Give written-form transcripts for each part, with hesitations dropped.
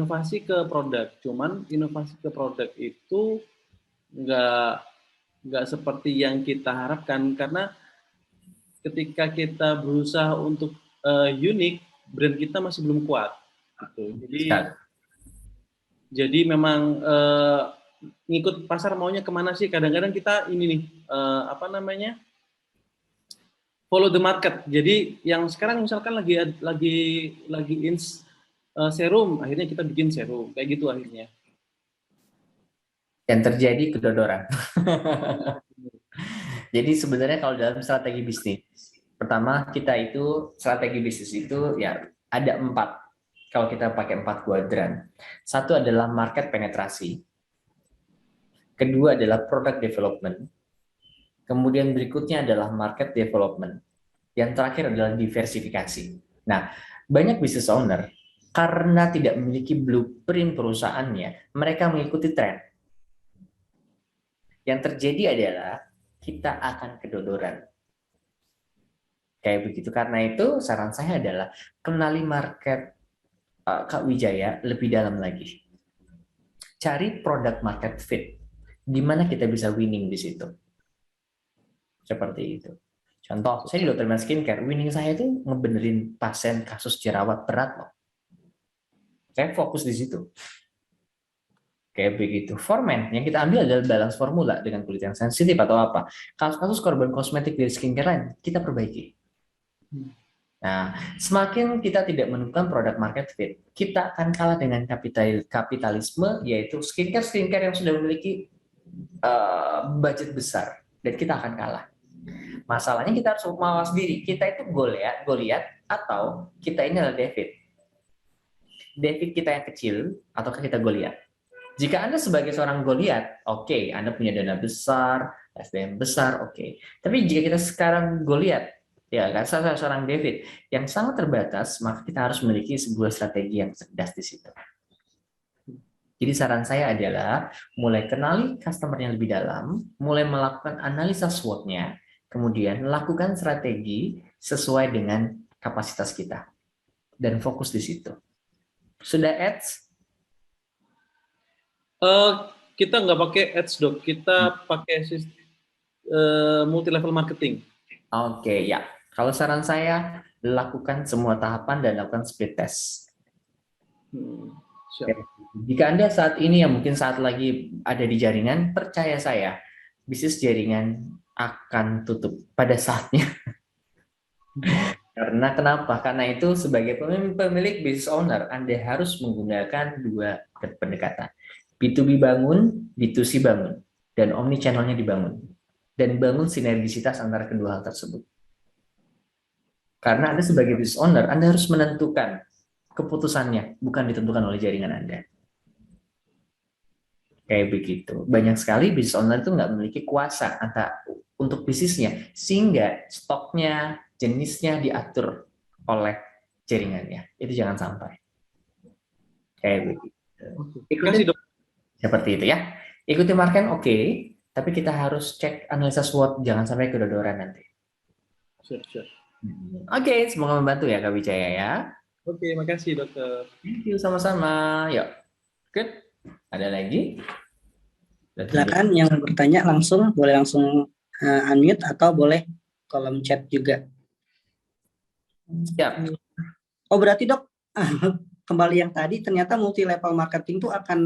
inovasi ke produk. Cuman inovasi ke produk itu nggak seperti yang kita harapkan, karena ketika kita berusaha untuk unik, brand kita masih belum kuat. Gitu. Jadi memang ngikut pasar maunya kemana sih? Kadang-kadang kita ini nih follow the market. Jadi yang sekarang misalkan lagi serum, akhirnya kita bikin serum, kayak gitu akhirnya. Yang terjadi kedodoran. Jadi sebenarnya kalau dalam strategi bisnis, pertama kita itu strategi bisnis itu ya ada 4. Kalau kita pakai 4 kuadran. Satu adalah market penetrasi. Kedua adalah product development. Kemudian berikutnya adalah market development. Yang terakhir adalah diversifikasi. Nah, banyak business owner karena tidak memiliki blueprint perusahaannya, mereka mengikuti tren. Yang terjadi adalah kita akan kedodoran. Kayak begitu. Karena itu saran saya adalah kenali market Kak Wijaya lebih dalam lagi. Cari product market fit. Gimana kita bisa winning di situ. Seperti itu. Contoh, saya di Dr. Man Skincare, winning saya itu ngebenerin pasien kasus jerawat berat loh. Saya fokus di situ. Kayak begitu. Formen, yang kita ambil adalah balance formula dengan kulit yang sensitif atau apa. Kasus-kasus korban kosmetik dari skincare lain, kita perbaiki. Nah, semakin kita tidak menemukan produk market fit, kita akan kalah dengan kapitalisme, yaitu skincare yang sudah memiliki budget besar, dan kita akan kalah. Masalahnya kita harus mawas diri. Kita itu Goliat atau kita ini adalah David. David kita yang kecil ataukah kita Goliat? Jika Anda sebagai seorang Goliat, oke, Anda punya dana besar, SDM besar, oke. Tapi jika kita sekarang Goliat, ya kan, seorang David yang sangat terbatas, maka kita harus memiliki sebuah strategi yang cerdas di situ. Jadi saran saya adalah mulai kenali customer yang lebih dalam, mulai melakukan analisa SWOT-nya, kemudian lakukan strategi sesuai dengan kapasitas kita dan fokus di situ. Sudah ads? Kita nggak pakai ads, Dok. Kita pakai multi level marketing. Oke, ya. Kalau saran saya, lakukan semua tahapan dan lakukan speed test. Siap. Jika Anda saat ini yang mungkin saat lagi ada di jaringan, percaya saya, bisnis jaringan akan tutup pada saatnya. Karena kenapa? Karena itu sebagai pemilik business owner, Anda harus menggunakan 2 pendekatan. B2B bangun, B2C bangun, dan omni channel-nya dibangun. Dan bangun sinergisitas antara kedua hal tersebut. Karena Anda sebagai business owner, Anda harus menentukan keputusannya, bukan ditentukan oleh jaringan Anda. Kayak begitu. Banyak sekali business owner itu nggak memiliki kuasa untuk bisnisnya, sehingga stoknya, jenisnya diatur oleh jaringannya. Itu jangan sampai. Kayak begitu. Ikuti, Dok. Seperti itu ya. Ikuti market oke, tapi kita harus cek analisa SWOT, jangan sampai kedodoran nanti. Siap. Oke, semoga membantu ya Kak Wijaya ya. Oke, makasih Dokter. Thank you, sama-sama. Yuk, good. Ada lagi? Silakan yang bertanya langsung, boleh langsung unmute atau boleh kolom chat juga. Siap. Oh berarti Dok, kembali yang tadi ternyata multi level marketing itu akan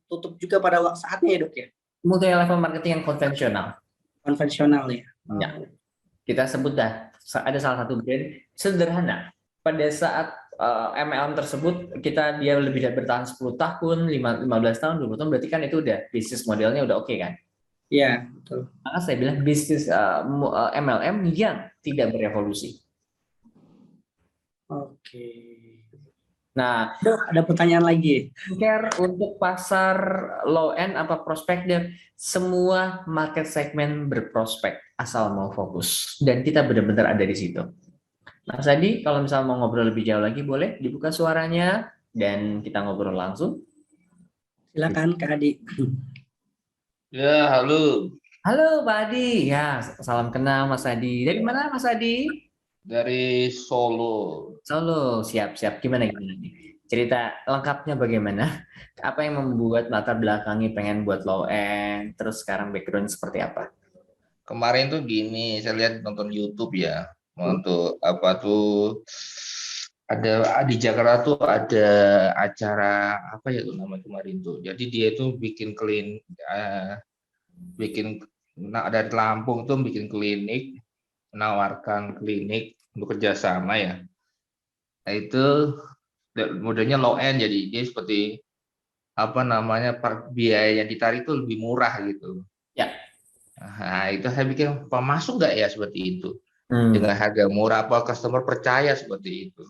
tutup juga pada saatnya ya Dok ya? Multi level marketing yang konvensional. Konvensional ya? Ya. Kita sebut dah, ada salah satu brand sederhana. Pada saat MLM tersebut, dia lebih bertahan 10 tahun, 15 tahun, 20 tahun, berarti kan itu udah bisnis modelnya udah oke kan? Iya, betul. Maka saya bilang bisnis MLM yang tidak berevolusi. Oke. Nah, Dok, ada pertanyaan lagi. Care untuk pasar low end apa prospek, dan semua market segmen berprospek asal mau fokus, dan kita benar-benar ada di situ. Mas Adi, kalau misalnya mau ngobrol lebih jauh lagi, boleh dibuka suaranya dan kita ngobrol langsung. Silakan Kak Adi. Ya, halo. Halo Pak Adi, ya salam kenal Mas Adi. Dari mana Mas Adi? Dari Solo. Solo, siap. Gimana nih? cerita lengkapnya bagaimana? Apa yang membuat latar belakangi pengen buat low end, terus sekarang background seperti apa? Kemarin tuh gini, saya lihat nonton YouTube ya, untuk apa tuh ada di Jakarta tuh ada acara apa ya tuh nama kemarin tuh. Jadi dia tuh bikin dari Lampung tuh bikin klinik, menawarkan klinik bekerja sama ya. Nah itu modelnya low end, jadi dia seperti apa namanya biaya yang ditarik itu lebih murah gitu. Ya. Nah, itu saya pikir apa masuk nggak ya seperti itu Hmm. dengan harga murah, apa customer percaya seperti itu.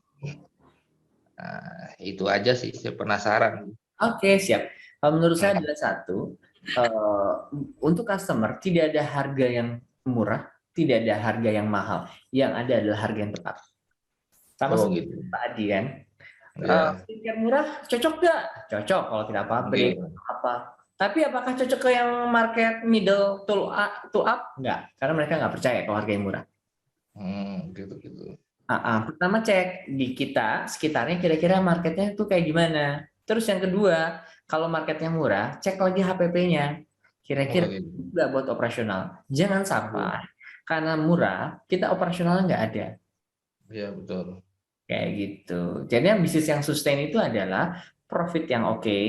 Nah, itu aja sih saya penasaran. Oke, siap. Kalau menurut saya adalah satu, untuk customer tidak ada harga yang murah, tidak ada harga yang mahal. Yang ada adalah harga yang tepat. Sama Oh seperti gitu. Pak Adi kan. Ya. Skincare murah cocok nggak? Cocok kalau tidak apa-apa. Gitu. Apa. Tapi apakah cocok ke yang market middle to up? Nggak, karena mereka nggak percaya kalau harganya murah. Gitu. Pertama cek di kita sekitarnya kira-kira marketnya itu kayak gimana. Terus yang kedua, kalau marketnya murah, cek lagi HPP-nya. Kira-kira Oh, gitu. nggak buat operasional. Jangan sampai karena murah kita operasionalnya nggak ada. Iya betul. Kayak gitu. Jadi yang bisnis yang sustain itu adalah profit yang oke,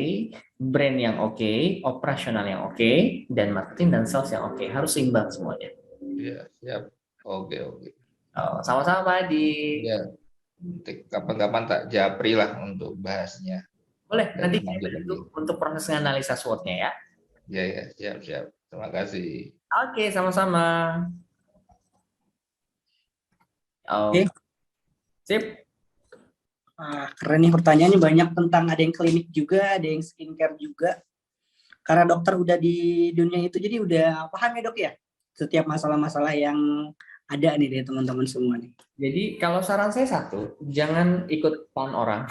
brand yang oke, operasional yang oke, dan marketing dan sales yang oke. Harus seimbang semuanya. Iya siap. Oke. Oh, sama-sama Pak Adi. Ya, kapan-kapan tak japri lah untuk bahasnya. Boleh, Dan nanti saya lanjut bantu lagi. untuk proses analisa SWOT-nya ya. Ya, siap. Terima kasih. Oke, sama-sama. Oh, Oke. sip. Keren nih pertanyaannya banyak tentang ada yang klinik juga, ada yang skincare juga. Karena dokter udah di dunia itu jadi udah paham ya dok ya setiap masalah-masalah yang ada nih dari teman-teman semua nih. Jadi kalau saran saya satu, jangan ikut tahun orang.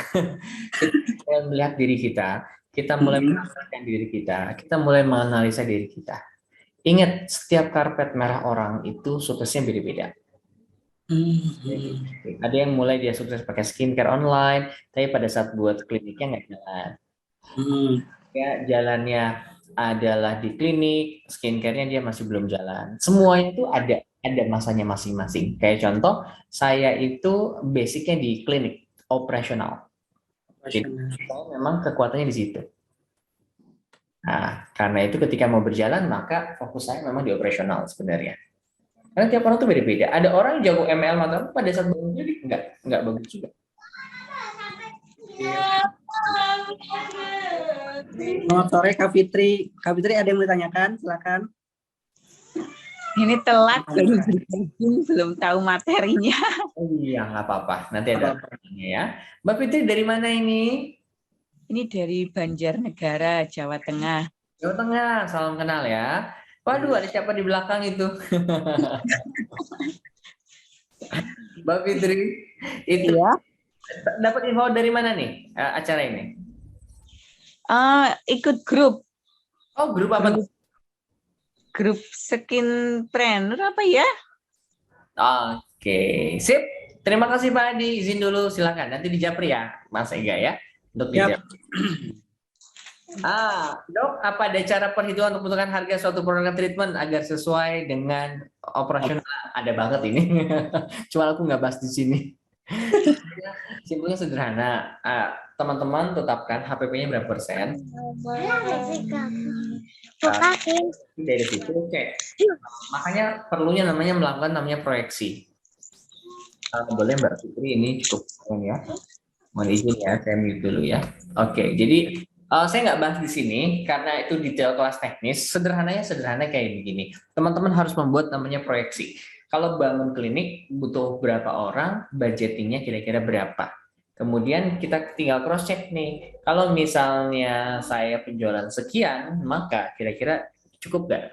Kita melihat diri kita mulai merasakan diri kita mulai menganalisa diri kita. Ingat, setiap karpet merah orang itu suksesnya beda-beda. Ada yang mulai dia sukses pakai skincare online, tapi pada saat buat kliniknya nggak jalan. Ya, jalannya adalah di klinik, skincare-nya dia masih belum jalan. Semuanya itu ada masanya masing-masing. Kayak contoh, saya itu basicnya di klinik operasional. Jadi, memang kekuatannya di situ. Nah, karena itu ketika mau berjalan, maka fokus saya memang di operasional sebenarnya. Karena tiap orang tuh beda-beda. Ada orang jago ML maka pada saat bangun jadi nggak bagus juga. Selamat sore Kak Fitri. Kak Fitri ada yang mau ditanyakan? Silakan. Ini telat baru bergabung, belum tahu materinya. Oh iya, nggak apa-apa. Nanti ada pertanyaannya ya. Mbak Fitri dari mana ini? Ini dari Banjarnegara, Jawa Tengah. Jawa Tengah, salam kenal ya. Waduh, ada siapa di belakang itu? Mbak Fitri, itu ya? Dapat info dari mana nih acara ini? Ikut grup. Oh, grup apa? Grup Skinpreneur apa ya? Oke, sip. Terima kasih Pak Adi. Izin dulu, silakan. Nanti dijapri ya, Mas Ega ya. Untuk dijapri. Dok, apa ada cara perhitungan untuk menentukan harga suatu produk treatment agar sesuai dengan operasional? Ada banget ini. Cuma aku nggak bahas di sini. Simpelnya sederhana. Teman-teman tetapkan HPP-nya berapa persen. Dari situ cek. Makanya perlunya melakukan proyeksi. Boleh Mbak Fitri, ini cukup ya. Mohon izin ya, saya mute dulu ya. Oke, jadi saya nggak bahas di sini karena itu detail kelas teknis. Sederhananya kayak begini. Teman-teman harus membuat namanya proyeksi. Kalau bangun klinik butuh berapa orang, budgetingnya kira-kira berapa. Kemudian kita tinggal cross check nih. Kalau misalnya saya penjualan sekian, maka kira-kira cukup nggak?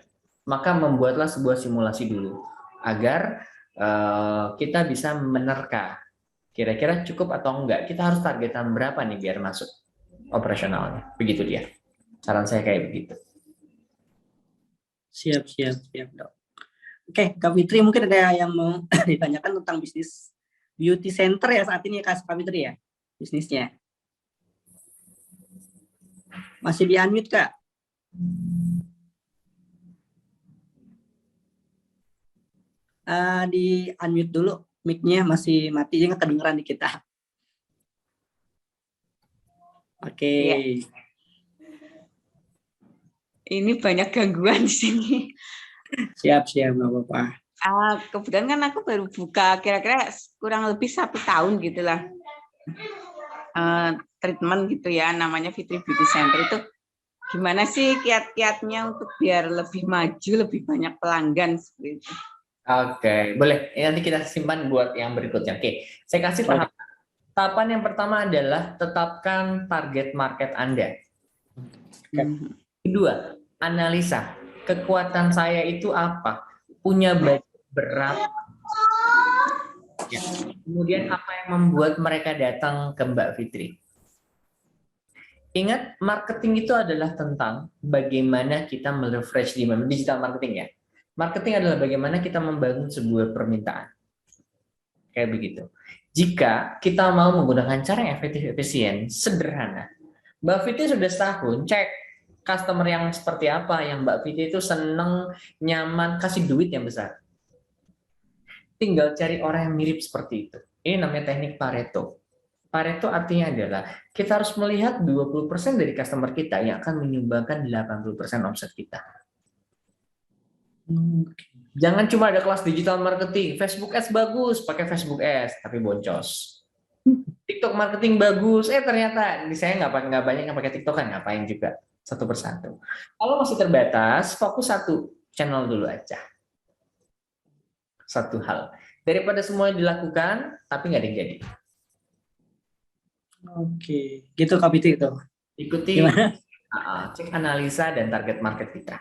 Maka membuatlah sebuah simulasi dulu agar kita bisa menerka kira-kira cukup atau enggak. Kita harus targetan berapa nih biar masuk operasionalnya. Begitu dia. Saran saya kayak begitu. Siap dok. Oke, Kak Fitri mungkin ada yang mau ditanyakan tentang bisnis beauty center ya saat ini Kak Fitri ya, bisnisnya. Masih di unmute Kak. Di unmute dulu, mic-nya masih mati, jadi nggak kedengeran di kita. Oke. Iya. Ini banyak gangguan di sini. Siap, nggak apa-apa. Kebetulan kan aku baru buka kira-kira kurang lebih 1 tahun gitulah. Treatment gitu ya, namanya Fitri Beauty Center itu. Gimana sih kiat-kiatnya untuk biar lebih maju, lebih banyak pelanggan seperti itu? Oke, boleh. Nanti kita simpan buat yang berikutnya. Oke, saya kasih tahapan. Tahapan yang pertama adalah tetapkan target market Anda. Kedua, analisa. Kekuatan saya itu apa? Punya budget berapa? Ya. Kemudian apa yang membuat mereka datang ke Mbak Fitri? Ingat, marketing itu adalah tentang bagaimana kita meleverage demand, digital marketing ya. Marketing adalah bagaimana kita membangun sebuah permintaan. Kayak begitu. Jika kita mau menggunakan cara yang efektif-efisien, sederhana. Mbak Fitri sudah setahun, cek customer yang seperti apa, yang Mbak Fitri itu seneng, nyaman, kasih duit yang besar. Tinggal cari orang yang mirip seperti itu. Ini namanya teknik Pareto. Pareto artinya adalah kita harus melihat 20% dari customer kita yang akan menyumbangkan 80% omset kita. Jangan cuma ada kelas digital marketing, Facebook Ads bagus, pakai Facebook Ads, tapi boncos. TikTok marketing bagus, ternyata saya nggak banyak yang pakai TikTok kan, ngapain juga, satu persatu. Kalau masih terbatas, fokus satu channel dulu aja. Satu hal. Daripada semua dilakukan, tapi nggak ada yang jadi. Oke, gitu Kak Fitri itu. Ikuti, cek analisa dan target market kita.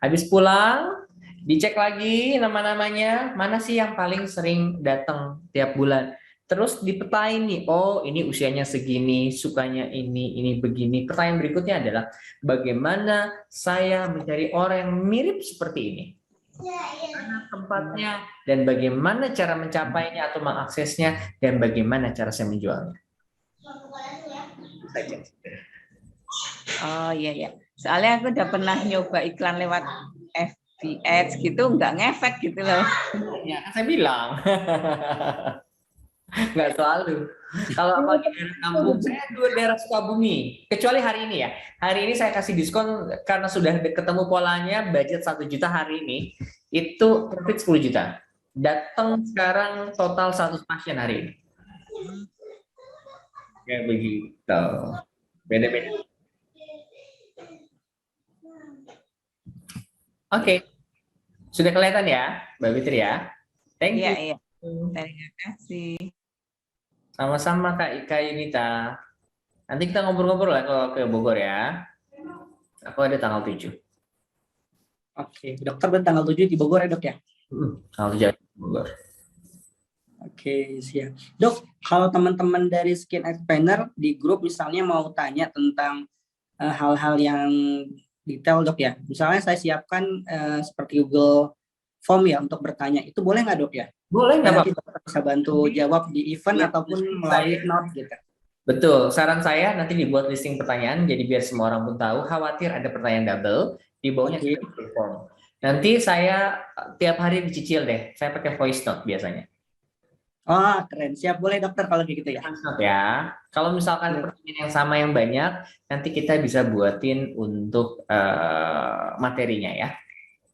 Habis pulang, dicek lagi nama-namanya, mana sih yang paling sering datang tiap bulan. Terus dipetain nih, oh ini usianya segini, sukanya ini begini. Pertanyaan berikutnya adalah, bagaimana saya mencari orang yang mirip seperti ini? Mana tempatnya, dan bagaimana cara mencapainya atau mengaksesnya, dan bagaimana cara saya menjualnya. Oh iya. Soalnya aku udah pernah nyoba iklan lewat FB Ads gitu, nggak ngefek gitu loh. Ya, saya bilang. Nggak selalu. Kalau apalagi daerah kampung, saya daerah Sukabumi. Kecuali hari ini ya. Hari ini saya kasih diskon karena sudah ketemu polanya, budget 1 juta hari ini, itu profit 10 juta. Datang sekarang total 100 pasien hari ini. Kayak begitu. Beda-beda. Oke. Sudah kelihatan ya, Mbak Fitri ya? Thank you. Iya. Terima kasih. Sama-sama Kak Ika Yunita. Nanti kita ngobrol-ngobrol lah kalau ke Bogor ya. Aku ada tanggal 7. Oke, dokter tanggal 7 di Bogor ya dok ya? Tanggal 7 di Bogor. Oke, siap. Dok, kalau teman-teman dari Skin Explainer di grup misalnya mau tanya tentang hal-hal yang detail dok ya. Misalnya saya siapkan seperti Google Form ya untuk bertanya. Itu boleh nggak dok ya? Boleh, nggak Nanti apa-apa. dokter bisa bantu jawab di event ataupun melalui note gitu. Betul. Saran saya nanti dibuat listing pertanyaan, jadi biar semua orang pun tahu. Khawatir ada pertanyaan double, di bawahnya Oke. Google Form. Nanti saya tiap hari dicicil deh. Saya pakai voice note biasanya. Oh, keren. Siap, boleh dokter kalau gitu ya. Voice note ya. Kalau misalkan pertanyaan yang sama yang banyak, nanti kita bisa buatin untuk materinya ya.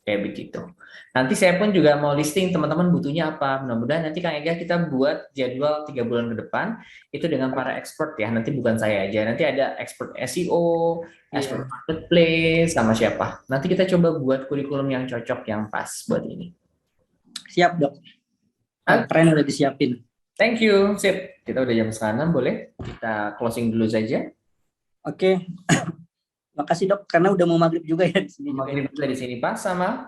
Kayak begitu. Nanti saya pun juga mau listing teman-teman butuhnya apa. Mudah-mudahan nanti Kang Ega kita buat jadwal 3 bulan ke depan itu dengan para expert ya. Nanti bukan saya aja. Nanti ada expert SEO, expert marketplace, sama siapa. Nanti kita coba buat kurikulum yang cocok, yang pas buat ini. Siap dok. Keren udah disiapin. Thank you. Sip. Kita udah jam 9, boleh kita closing dulu saja. Oke. Makasih dok, karena udah mau maghrib juga ya di sini. Maghrib juga di sini pas sama.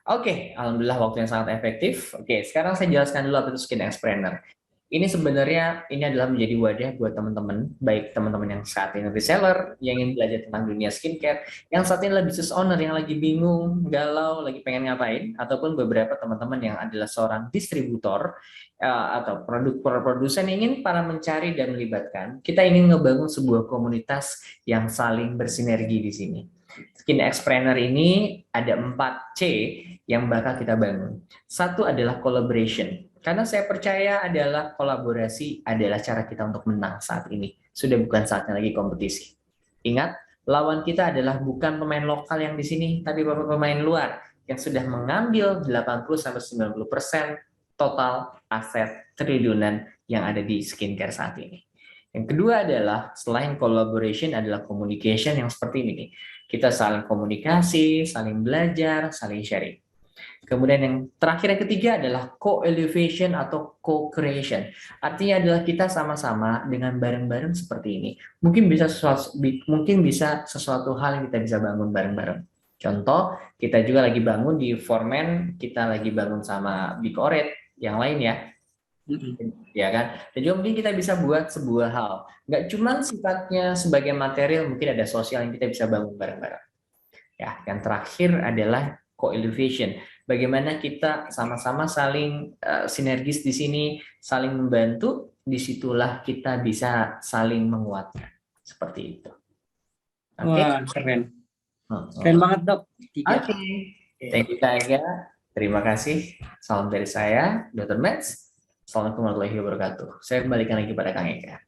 Oke, alhamdulillah waktu yang sangat efektif. Oke, sekarang saya jelaskan dulu apa itu Skin Explainer. Ini sebenarnya ini adalah menjadi wadah buat teman-teman, baik teman-teman yang saat ini reseller, yang ingin belajar tentang dunia skincare, yang saat ini adalah business owner yang lagi bingung, galau, lagi pengen ngapain, ataupun beberapa teman-teman yang adalah seorang distributor atau produsen yang ingin para mencari dan melibatkan. Kita ingin ngebangun sebuah komunitas yang saling bersinergi di sini. Skin Expreneur ini ada 4C yang bakal kita bangun. Satu adalah collaboration. Karena saya percaya adalah kolaborasi adalah cara kita untuk menang saat ini. Sudah bukan saatnya lagi kompetisi. Ingat, lawan kita adalah bukan pemain lokal yang di sini, tapi pemain luar yang sudah mengambil 80-90% total aset triliunan yang ada di skincare saat ini. Yang kedua adalah selain collaboration adalah communication yang seperti ini nih. Kita saling komunikasi, saling belajar, saling sharing. Kemudian yang terakhir yang ketiga adalah co-elevation atau co-creation. Artinya adalah kita sama-sama dengan bareng-bareng seperti ini. Mungkin bisa sesuatu hal yang kita bisa bangun bareng-bareng. Contoh, kita juga lagi bangun di Formen, kita lagi bangun sama Big Oret, yang lain ya. Ya kan? Dan juga mungkin kita bisa buat sebuah hal. Nggak cuma sifatnya sebagai material, mungkin ada sosial yang kita bisa bangun bareng-bareng. Ya, yang terakhir adalah co-elevation. Bagaimana kita sama-sama saling sinergis di sini, saling membantu, disitulah kita bisa saling menguatkan. Seperti itu. Wah, keren. Keren banget, Dok. Oke. Thank you, Kak Ega. Terima kasih. Salam dari saya, Dr. Mets. Assalamualaikum warahmatullahi wabarakatuh. Saya kembalikan lagi pada Kang Ega.